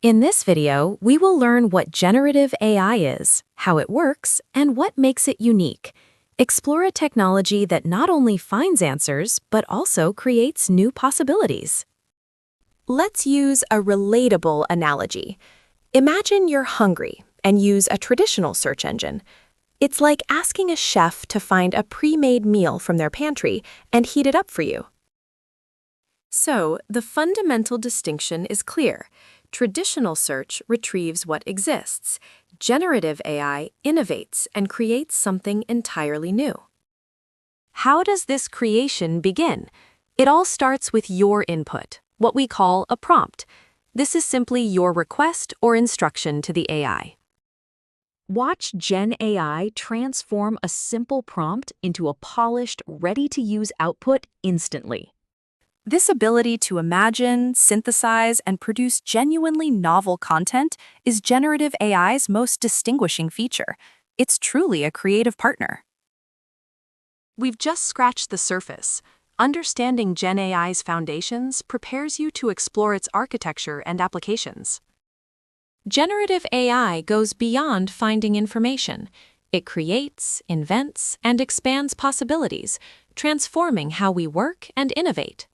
In this video, we will learn what generative AI is, how it works, and what makes it unique. Explore a technology that not only finds answers, but also creates new possibilities. Let's use a relatable analogy. Imagine you're hungry and use a traditional search engine. It's like asking a chef to find a pre-made meal from their pantry and heat it up for you. So, the fundamental distinction is clear. Traditional search retrieves what exists. Generative AI innovates and creates something entirely new. How does this creation begin? It all starts with your input, what we call a prompt. This is simply your request or instruction to the AI. Watch Gen AI transform a simple prompt into a polished, ready-to-use output instantly. This ability to imagine, synthesize, and produce genuinely novel content is generative AI's most distinguishing feature. It's truly a creative partner. We've just scratched the surface. Understanding Gen AI's foundations prepares you to explore its architecture and applications. Generative AI goes beyond finding information. It creates, invents, and expands possibilities, transforming how we work and innovate.